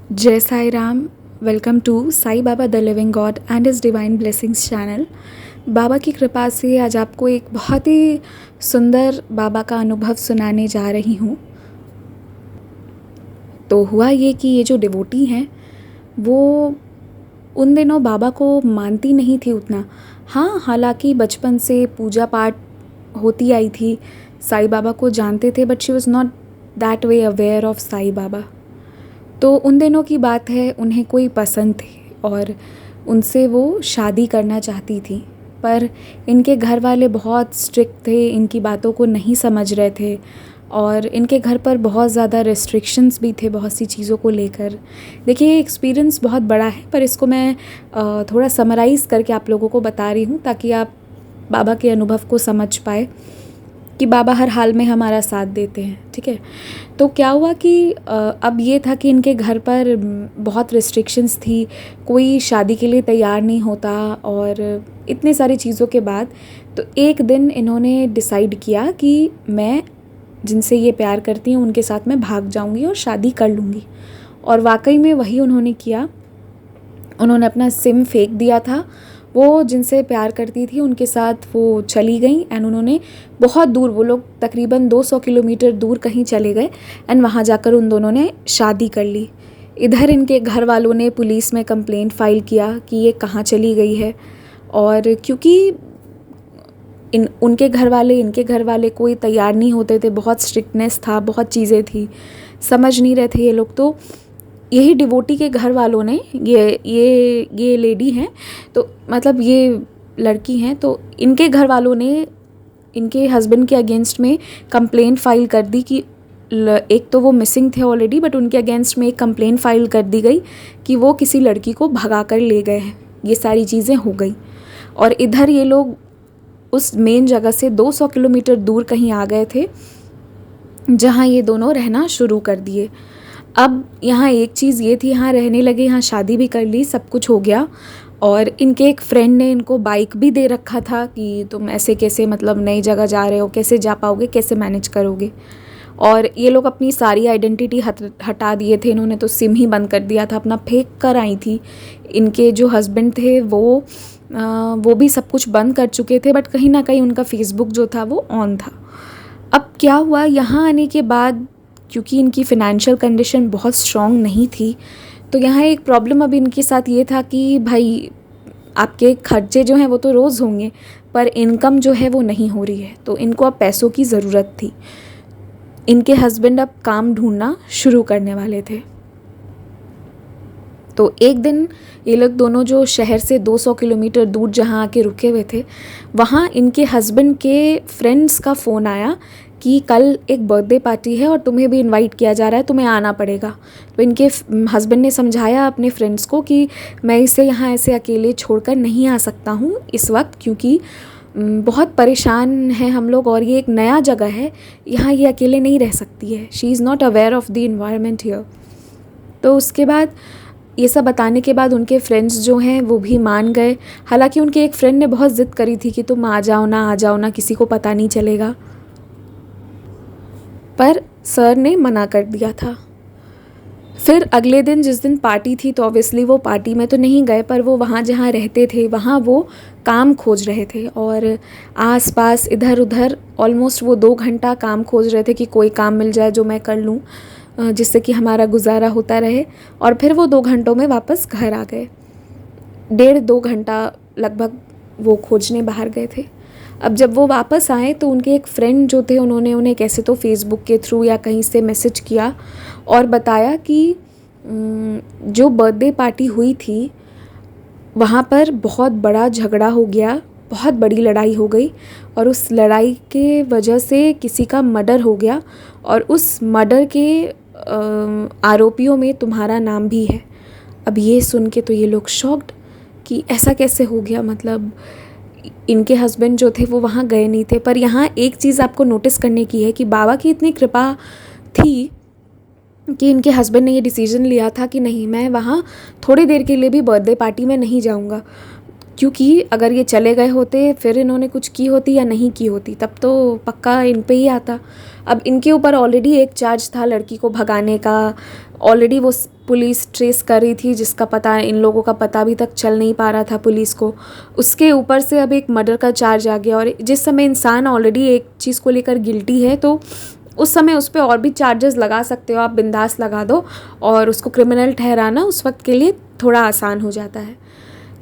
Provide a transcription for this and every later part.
जय Sai Ram. Welcome to Sai Baba the living god and his divine blessings channel. Baba की कृपा से आज आपको एक बहुत ही सुंदर बाबा का अनुभव सुनाने जा रही हूँ। तो हुआ ये कि ये जो डिवोटी हैं वो उन दिनों बाबा को मानती नहीं थी उतना। हाँ, हालांकि बचपन से पूजा पाठ होती आई थी, साई बाबा को जानते थे, but she was not that way aware of Sai Baba. तो उन दिनों की बात है, उन्हें कोई पसंद थे और उनसे वो शादी करना चाहती थी, पर इनके घर वाले बहुत स्ट्रिक्ट थे, इनकी बातों को नहीं समझ रहे थे और इनके घर पर बहुत ज़्यादा रेस्ट्रिक्शंस भी थे बहुत सी चीज़ों को लेकर। देखिए, ये एक्सपीरियंस बहुत बड़ा है, पर इसको मैं थोड़ा समराइज़ करके आप लोगों को बता रही हूँ ताकि आप बाबा के अनुभव को समझ पाए कि बाबा हर हाल में हमारा साथ देते हैं। ठीक है, तो क्या हुआ कि अब ये था कि इनके घर पर बहुत रिस्ट्रिक्शंस थी, कोई शादी के लिए तैयार नहीं होता और इतने सारी चीज़ों के बाद तो एक दिन इन्होंने डिसाइड किया कि मैं जिनसे ये प्यार करती हूँ उनके साथ मैं भाग जाऊँगी और शादी कर लूँगी। और वाकई में वही उन्होंने किया। उन्होंने अपना सिम फेंक दिया था, वो जिनसे प्यार करती थी उनके साथ वो चली गई एंड उन्होंने बहुत दूर, वो लोग तकरीबन 200 किलोमीटर दूर कहीं चले गए एंड वहाँ जाकर उन दोनों ने शादी कर ली। इधर इनके घर वालों ने पुलिस में कंप्लेंट फ़ाइल किया कि ये कहाँ चली गई है, और क्योंकि उनके घर वाले इनके घर वाले कोई तैयार नहीं होते थे, बहुत स्ट्रिक्टनेस था, बहुत चीज़ें थी, समझ नहीं रहे थे ये लोग। तो यही डिवोटी के घर वालों ने, ये लेडी हैं, तो मतलब ये लड़की हैं, तो इनके घर वालों ने इनके हस्बैंड के अगेंस्ट में कंप्लेंट फ़ाइल कर दी कि एक तो वो मिसिंग थे ऑलरेडी, बट उनके अगेंस्ट में एक कंप्लेंट फ़ाइल कर दी गई कि वो किसी लड़की को भगा कर ले गए हैं। ये सारी चीज़ें हो गई और इधर ये लोग उस मेन जगह से 200 किलोमीटर दूर कहीं आ गए थे जहाँ ये दोनों रहना शुरू कर दिए। अब यहाँ एक चीज़ ये थी, यहाँ रहने लगे, यहाँ शादी भी कर ली, सब कुछ हो गया और इनके एक फ्रेंड ने इनको बाइक भी दे रखा था कि तुम ऐसे कैसे, मतलब नई जगह जा रहे हो, कैसे जा पाओगे, कैसे मैनेज करोगे। और ये लोग अपनी सारी आइडेंटिटी हटा दिए थे, इन्होंने तो सिम ही बंद कर दिया था, अपना फेंक कर आई थी। इनके जो हस्बैंड थे वो भी सब कुछ बंद कर चुके थे, बट कहीं ना कहीं उनका फेसबुक जो था वो ऑन था। अब क्या हुआ, यहाँ आने के बाद क्योंकि इनकी फ़िनेंशियल कंडीशन बहुत स्ट्रॉन्ग नहीं थी, तो यहाँ एक प्रॉब्लम अब इनके साथ ये था कि भाई आपके खर्चे जो हैं वो तो रोज़ होंगे, पर इनकम जो है वो नहीं हो रही है, तो इनको अब पैसों की ज़रूरत थी। इनके हस्बैंड अब काम ढूंढना शुरू करने वाले थे। तो एक दिन ये लोग दोनों जो शहर से 200 किलोमीटर दूर जहाँ आके रुके हुए थे, वहाँ इनके हस्बैंड के फ्रेंड्स का फ़ोन आया कि कल एक बर्थडे पार्टी है और तुम्हें भी इनवाइट किया जा रहा है, तुम्हें आना पड़ेगा। तो इनके हस्बैंड ने समझाया अपने फ्रेंड्स को कि मैं इसे यहाँ ऐसे अकेले छोड़कर नहीं आ सकता हूँ इस वक्त, क्योंकि बहुत परेशान हैं हम लोग और ये एक नया जगह है, यहाँ ये अकेले नहीं रह सकती है। She is not aware of the environment here. तो उसके बाद ये सब बताने के बाद उनके फ्रेंड्स जो हैं वो भी मान गए। हालांकि उनके एक फ्रेंड ने बहुत ज़िद करी थी कि तुम आ जाओ ना, किसी को पता नहीं चलेगा, पर सर ने मना कर दिया था। फिर अगले दिन जिस दिन पार्टी थी, तो ऑब्वियसली वो पार्टी में तो नहीं गए, पर वो वहाँ जहाँ रहते थे वहाँ वो काम खोज रहे थे और आसपास इधर उधर ऑलमोस्ट वो 2 घंटा काम खोज रहे थे कि कोई काम मिल जाए जो मैं कर लूँ, जिससे कि हमारा गुजारा होता रहे। और फिर वो 2 घंटों में वापस घर आ गए। 1.5-2 घंटा लगभग वो खोजने बाहर गए थे। अब जब वो वापस आए तो उनके एक फ्रेंड जो थे, उन्होंने उन्हें कैसे तो फेसबुक के थ्रू या कहीं से मैसेज किया और बताया कि जो बर्थडे पार्टी हुई थी वहाँ पर बहुत बड़ा झगड़ा हो गया, बहुत बड़ी लड़ाई हो गई और उस लड़ाई के वजह से किसी का मर्डर हो गया और उस मर्डर के आरोपियों में तुम्हारा नाम भी है। अब ये सुन के तो ये लोग शॉक्ड कि ऐसा कैसे हो गया, मतलब इनके हस्बैंड जो थे वो वहाँ गए नहीं थे। पर यहाँ एक चीज़ आपको नोटिस करने की है कि बाबा की इतनी कृपा थी कि इनके हस्बैंड ने ये डिसीजन लिया था कि नहीं, मैं वहाँ थोड़ी देर के लिए भी बर्थडे पार्टी में नहीं जाऊँगा, क्योंकि अगर ये चले गए होते, फिर इन्होंने कुछ की होती या नहीं की होती, तब तो पक्का इन पे ही आता। अब इनके ऊपर ऑलरेडी एक चार्ज था लड़की को भगाने का, ऑलरेडी वो पुलिस ट्रेस कर रही थी, जिसका पता, इन लोगों का पता अभी तक चल नहीं पा रहा था पुलिस को। उसके ऊपर से अब एक मर्डर का चार्ज आ गया, और जिस समय इंसान ऑलरेडी एक चीज़ को लेकर गिल्टी है, तो उस समय उस पर और भी चार्जेस लगा सकते हो आप, बिंदास लगा दो, और उसको क्रिमिनल ठहराना उस वक्त के लिए थोड़ा आसान हो जाता है।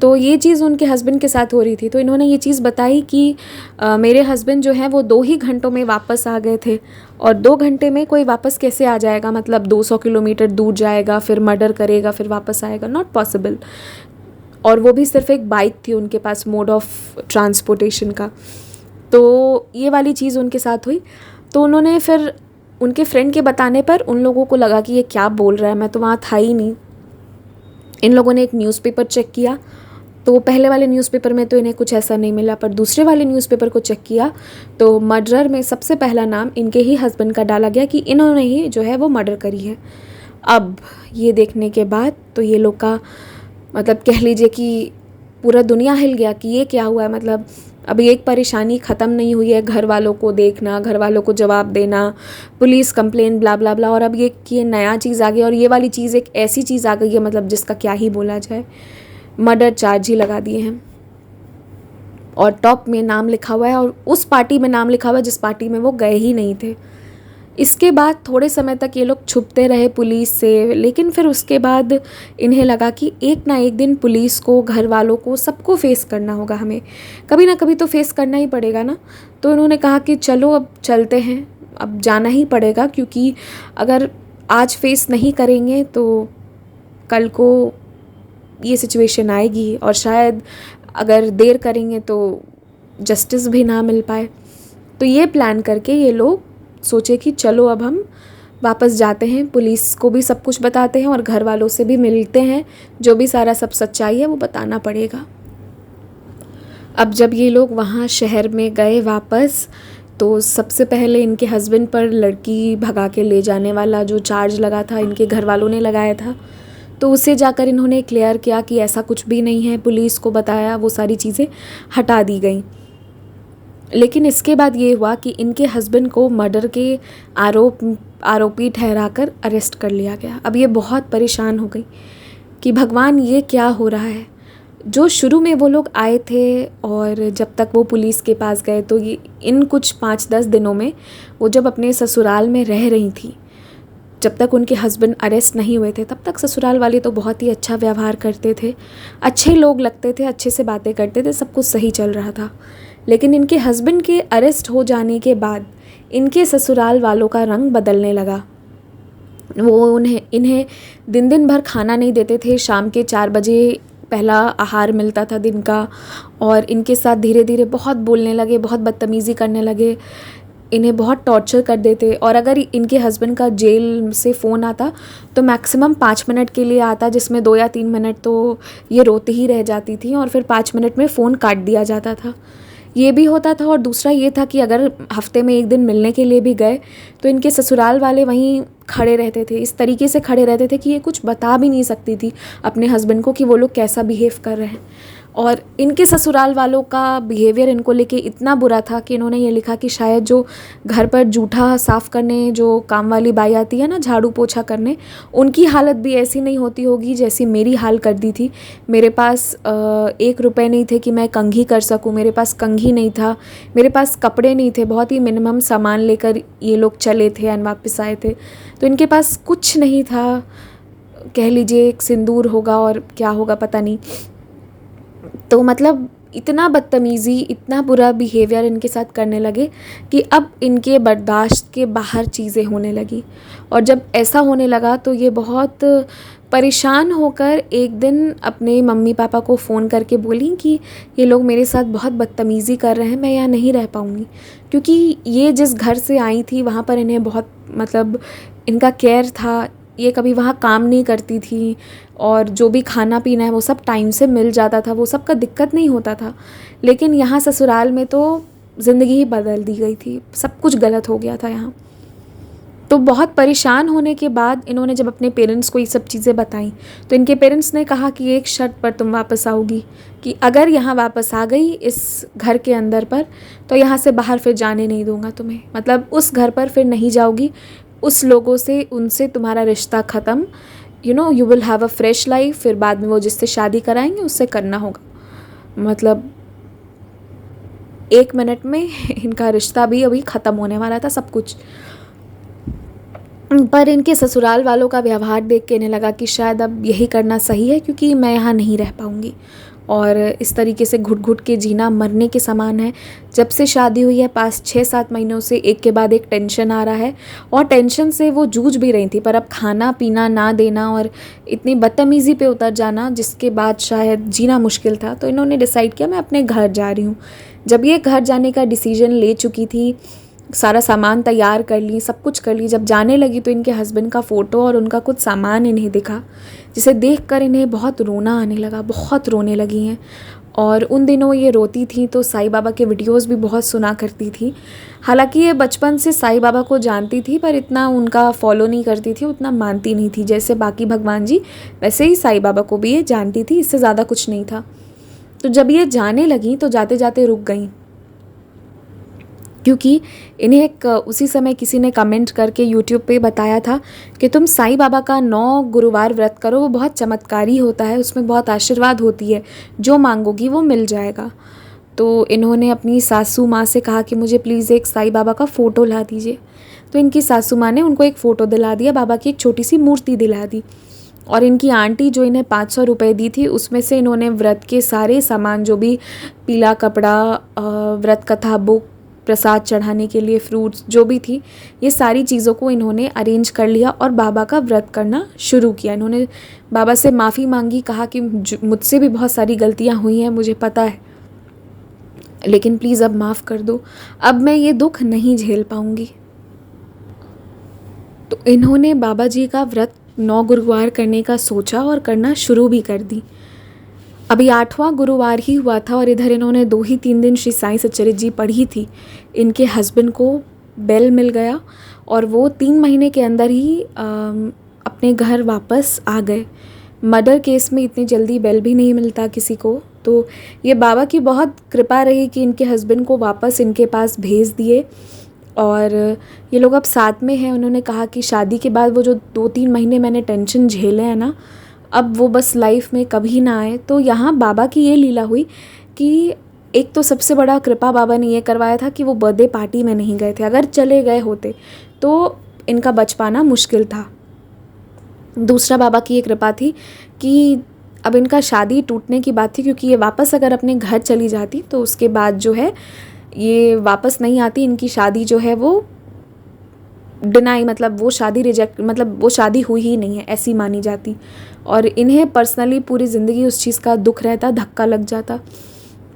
तो ये चीज़ उनके हस्बैंड के साथ हो रही थी। तो इन्होंने ये चीज़ बताई कि मेरे हस्बैंड जो हैं वो 2 ही घंटों में वापस आ गए थे, और 2 घंटे में कोई वापस कैसे आ जाएगा, मतलब 200 किलोमीटर दूर जाएगा, फिर मर्डर करेगा, फिर वापस आएगा, नॉट पॉसिबल। और वो भी सिर्फ एक बाइक थी उनके पास, मोड ऑफ ट्रांसपोर्टेशन का। तो ये वाली चीज़ उनके साथ हुई। तो उन्होंने फिर उनके फ्रेंड के बताने पर उन लोगों को लगा कि ये क्या बोल रहा है, मैं तो वहाँ था ही नहीं। इन लोगों ने एक न्यूज़पेपर चेक किया, तो पहले वाले न्यूज़पेपर में तो इन्हें कुछ ऐसा नहीं मिला, पर दूसरे वाले न्यूज़पेपर को चेक किया तो मर्डरर में सबसे पहला नाम इनके ही हस्बैंड का डाला गया कि इन्होंने ही जो है वो मर्डर करी है। अब ये देखने के बाद तो ये लोग का, मतलब कह लीजिए कि पूरा दुनिया हिल गया कि ये क्या हुआ है। मतलब अभी एक परेशानी ख़त्म नहीं हुई है, घर वालों को देखना, घर वालों को जवाब देना, पुलिस कंप्लेन, ब्ला ब्ला ब्ला, और अब ये नया चीज़ आ गया, और ये वाली चीज़ एक ऐसी चीज़ आ गई है, मतलब जिसका क्या ही बोला जाए। मर्डर चार्ज ही लगा दिए हैं, और टॉप में नाम लिखा हुआ है, और उस पार्टी में नाम लिखा हुआ है जिस पार्टी में वो गए ही नहीं थे। इसके बाद थोड़े समय तक ये लोग छुपते रहे पुलिस से, लेकिन फिर उसके बाद इन्हें लगा कि एक ना एक दिन पुलिस को, घर वालों को, सबको फेस करना होगा, हमें कभी ना कभी तो फेस करना ही पड़ेगा ना। तो इन्होंने कहा कि चलो अब चलते हैं, अब जाना ही पड़ेगा, क्योंकि अगर आज फेस नहीं करेंगे तो कल को ये सिचुएशन आएगी, और शायद अगर देर करेंगे तो जस्टिस भी ना मिल पाए। तो ये प्लान करके ये लोग सोचे कि चलो अब हम वापस जाते हैं, पुलिस को भी सब कुछ बताते हैं, और घर वालों से भी मिलते हैं, जो भी सारा सब सच्चाई है वो बताना पड़ेगा। अब जब ये लोग वहाँ शहर में गए वापस, तो सबसे पहले इनके हस्बैंड पर लड़की भगा के ले जाने वाला जो चार्ज लगा था, इनके घर वालों ने लगाया था। तो उसे जाकर इन्होंने क्लियर किया कि ऐसा कुछ भी नहीं है, पुलिस को बताया, वो सारी चीज़ें हटा दी गई। लेकिन इसके बाद ये हुआ कि इनके हस्बैंड को मर्डर के आरोपी ठहराकर अरेस्ट कर लिया गया। अब ये बहुत परेशान हो गई कि भगवान ये क्या हो रहा है। जो शुरू में वो लोग आए थे, और जब तक वो पुलिस के पास गए, तो ये इन कुछ 5-10 दिनों में वो जब अपने ससुराल में रह रही थी, जब तक उनके हस्बैंड अरेस्ट नहीं हुए थे, तब तक ससुराल वाले तो बहुत ही अच्छा व्यवहार करते थे, अच्छे लोग लगते थे, अच्छे से बातें करते थे, सब कुछ सही चल रहा था। लेकिन इनके हस्बैंड के अरेस्ट हो जाने के बाद इनके ससुराल वालों का रंग बदलने लगा। वो इन्हें दिन दिन भर खाना नहीं देते थे, शाम के 4 बजे पहला आहार मिलता था दिन का, और इनके साथ धीरे धीरे बहुत बोलने लगे, बहुत बदतमीज़ी करने लगे, इन्हें बहुत टॉर्चर कर देते। और अगर इनके हस्बैंड का जेल से फ़ोन आता तो मैक्सिमम 5 मिनट के लिए आता, जिसमें 2 या 3 मिनट तो ये रोती ही रह जाती थी, और फिर 5 मिनट में फ़ोन काट दिया जाता था। ये भी होता था, और दूसरा ये था कि अगर हफ्ते में 1 दिन मिलने के लिए भी गए तो इनके ससुराल वाले वहीं खड़े रहते थे, इस तरीके से खड़े रहते थे कि ये कुछ बता भी नहीं सकती थी अपने हस्बैंड को कि वो लोग कैसा बिहेव कर रहे हैं। और इनके ससुराल वालों का बिहेवियर इनको लेके इतना बुरा था कि इन्होंने ये लिखा कि शायद जो घर पर जूठा साफ़ करने जो काम वाली बाई आती है ना, झाड़ू पोछा करने, उनकी हालत भी ऐसी नहीं होती होगी जैसी मेरी हाल कर दी थी। मेरे पास 1 रुपये नहीं थे कि मैं कंघी कर सकूं, मेरे पास कंघी नहीं था, मेरे पास कपड़े नहीं थे, बहुत ही मिनिमम सामान लेकर ये लोग चले थे एंड वापस आए थे। तो इनके पास कुछ नहीं था, कह लीजिए एक सिंदूर होगा और क्या होगा पता नहीं। तो मतलब इतना बदतमीज़ी, इतना बुरा बिहेवियर इनके साथ करने लगे कि अब इनके बर्दाश्त के बाहर चीज़ें होने लगी। और जब ऐसा होने लगा तो ये बहुत परेशान होकर एक दिन अपने मम्मी पापा को फ़ोन करके बोली कि ये लोग मेरे साथ बहुत बदतमीज़ी कर रहे हैं, मैं यहाँ नहीं रह पाऊँगी। क्योंकि ये जिस घर से आई थी वहाँ पर इन्हें बहुत मतलब इनका केयर था, ये कभी वहाँ काम नहीं करती थी, और जो भी खाना पीना है वो सब टाइम से मिल जाता था, वो सब का दिक्कत नहीं होता था। लेकिन यहाँ ससुराल में तो ज़िंदगी ही बदल दी गई थी, सब कुछ गलत हो गया था यहाँ। तो बहुत परेशान होने के बाद इन्होंने जब अपने पेरेंट्स को ये सब चीज़ें बताई तो इनके पेरेंट्स ने कहा कि एक शर्त पर तुम वापस आओगी, कि अगर यहाँ वापस आ गई इस घर के अंदर पर तो यहाँ से बाहर फिर जाने नहीं दूँगा तुम्हें, मतलब उस घर पर फिर नहीं जाओगी, उस लोगों से, उनसे तुम्हारा रिश्ता ख़त्म, you will have a fresh life. फिर बाद में वो जिससे शादी कराएंगे उससे करना होगा। मतलब 1 मिनट में इनका रिश्ता भी अभी ख़त्म होने वाला था सब कुछ। पर इनके ससुराल वालों का व्यवहार देख के इन्हें लगा कि शायद अब यही करना सही है, क्योंकि मैं यहाँ नहीं रह पाऊँगी और इस तरीके से घुट घुट के जीना मरने के समान है। जब से शादी हुई है पास 6-7 महीनों से एक के बाद एक टेंशन आ रहा है, और टेंशन से वो जूझ भी रही थी, पर अब खाना पीना ना देना और इतनी बदतमीज़ी पे उतर जाना जिसके बाद शायद जीना मुश्किल था। तो इन्होंने डिसाइड किया मैं अपने घर जा रही हूँ। जब ये घर जाने का डिसीजन ले चुकी थी, सारा सामान तैयार कर ली, सब कुछ कर ली, जब जाने लगी तो इनके हस्बैंड का फ़ोटो और उनका कुछ सामान इन्हें दिखा, जिसे देखकर इन्हें बहुत रोना आने लगा, बहुत रोने लगी हैं। और उन दिनों ये रोती थी तो साईं बाबा के वीडियोस भी बहुत सुना करती थी। हालांकि ये बचपन से साईं बाबा को जानती थी, पर इतना उनका फॉलो नहीं करती थी, उतना मानती नहीं थी। जैसे बाकी भगवान जी, वैसे ही साईं बाबा को भी ये जानती थी, इससे ज़्यादा कुछ नहीं था। तो जब ये जाने लगी तो जाते जाते रुक गई, क्योंकि इन्हें एक उसी समय किसी ने कमेंट करके यूट्यूब पे बताया था कि तुम साईं बाबा का 9 गुरुवार व्रत करो, वो बहुत चमत्कारी होता है, उसमें बहुत आशीर्वाद होती है, जो मांगोगी वो मिल जाएगा। तो इन्होंने अपनी सासू माँ से कहा कि मुझे प्लीज़ एक साईं बाबा का फ़ोटो ला दीजिए। तो इनकी सासू माँ ने उनको एक फ़ोटो दिला दिया, बाबा की एक छोटी सी मूर्ति दिला दी। और इनकी आंटी जो इन्हें 500 रुपये दी थी, उसमें से इन्होंने व्रत के सारे सामान, जो भी पीला कपड़ा, व्रत कथा बुक, प्रसाद चढ़ाने के लिए फ्रूट्स, जो भी थी, ये सारी चीज़ों को इन्होंने अरेंज कर लिया और बाबा का व्रत करना शुरू किया। इन्होंने बाबा से माफ़ी मांगी, कहा कि मुझसे भी बहुत सारी गलतियाँ हुई हैं, मुझे पता है, लेकिन प्लीज़ अब माफ़ कर दो, अब मैं ये दुख नहीं झेल पाऊँगी। तो इन्होंने बाबा जी का व्रत 9 गुरुवार करने का सोचा और करना शुरू भी कर दी। अभी 8वां गुरुवार ही हुआ था और इधर इन्होंने 2 ही 3 दिन श्री साईं सच्चरित्र जी पढ़ी थी। इनके हस्बैंड को बेल मिल गया और वो 3 महीने के अंदर ही अपने घर वापस आ गए। मर्डर केस में इतनी जल्दी बेल भी नहीं मिलता किसी को। तो ये बाबा की बहुत कृपा रही कि इनके हस्बैंड को वापस इनके पास भेज दिए और ये लोग अब साथ में हैं। उन्होंने कहा कि शादी के बाद वो जो 2-3 महीने मैंने टेंशन झेले हैं ना, अब वो बस लाइफ में कभी ना आए। तो यहाँ बाबा की ये लीला हुई कि एक तो सबसे बड़ा कृपा बाबा ने ये करवाया था कि वो बर्थडे पार्टी में नहीं गए थे। अगर चले गए होते तो इनका बच पाना मुश्किल था। दूसरा बाबा की ये कृपा थी कि अब इनका शादी टूटने की बात थी, क्योंकि ये वापस अगर अपने घर चली जाती तो उसके बाद जो है ये वापस नहीं आती। इनकी शादी जो है वो डिनाई, मतलब वो शादी रिजेक्ट, मतलब वो शादी हुई ही नहीं है ऐसी मानी जाती। और इन्हें पर्सनली पूरी ज़िंदगी उस चीज़ का दुख रहता, धक्का लग जाता।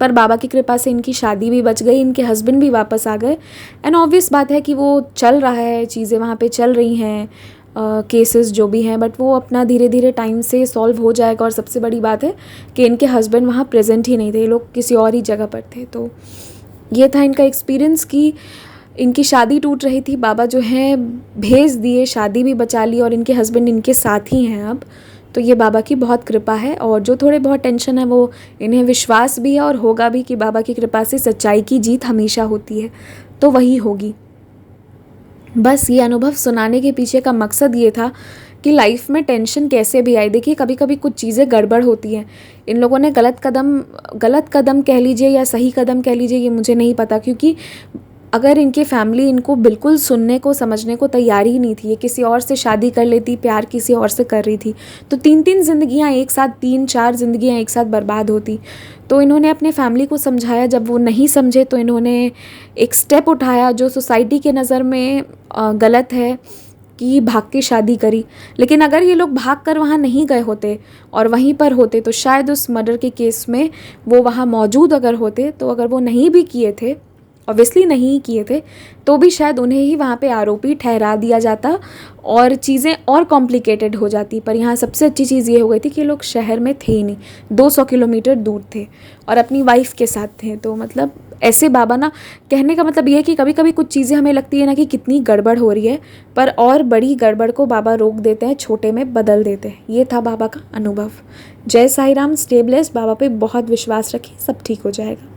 पर बाबा की कृपा से इनकी शादी भी बच गई, इनके हस्बैंड भी वापस आ गए। एंड ऑब्वियस बात है कि वो चल रहा है, चीज़ें वहाँ पे चल रही हैं, केसेस जो भी हैं, बट वो अपना धीरे धीरे टाइम से सॉल्व हो जाएगा। और सबसे बड़ी बात है कि इनके हस्बैंड वहाँ प्रेजेंट ही नहीं थे, ये लोग किसी और ही जगह पर थे। तो ये था इनका एक्सपीरियंस कि इनकी शादी टूट रही थी, बाबा जो हैं भेज दिए, शादी भी बचा ली और इनके हस्बैंड इनके साथ ही हैं अब। तो ये बाबा की बहुत कृपा है। और जो थोड़े बहुत टेंशन है वो इन्हें विश्वास भी है और होगा भी कि बाबा की कृपा से सच्चाई की जीत हमेशा होती है, तो वही होगी। बस ये अनुभव सुनाने के पीछे का मकसद ये था कि लाइफ में टेंशन कैसे भी आए। देखिए कभी कभी कुछ चीज़ें गड़बड़ होती हैं। इन लोगों ने गलत कदम कह लीजिए या सही कदम कह लीजिए, ये मुझे नहीं पता, क्योंकि अगर इनके फैमिली इनको बिल्कुल सुनने को समझने को तैयार ही नहीं थी, ये किसी और से शादी कर लेती, प्यार किसी और से कर रही थी, तो 3-3 ज़िंदगियाँ एक साथ, 3-4 ज़िंदगियाँ एक साथ बर्बाद होती। तो इन्होंने अपने फैमिली को समझाया, जब वो नहीं समझे तो इन्होंने एक स्टेप उठाया जो सोसाइटी के नज़र में गलत है, कि भाग के शादी करी। लेकिन अगर ये लोग भाग कर वहाँ नहीं गए होते और वहीं पर होते तो शायद उस मर्डर के केस में वो वहाँ मौजूद अगर होते, तो अगर वो नहीं भी किए थे, ऑब्वियसली नहीं किए थे, तो भी शायद उन्हें ही वहाँ पे आरोपी ठहरा दिया जाता और चीज़ें और कॉम्प्लिकेटेड हो जाती। पर यहाँ सबसे अच्छी चीज़ ये हो गई थी कि लोग शहर में थे ही नहीं, 200 किलोमीटर दूर थे और अपनी वाइफ के साथ थे। तो मतलब ऐसे बाबा ना, कहने का मतलब ये है कि कभी कभी कुछ चीज़ें हमें लगती है ना कि कितनी गड़बड़ हो रही है, पर और बड़ी गड़बड़ को बाबा रोक देते हैं, छोटे में बदल देते हैं। ये था बाबा का अनुभव। जय साई राम, स्टे ब्लेस्ड, बाबा पे बहुत विश्वास रखें, सब ठीक हो जाएगा।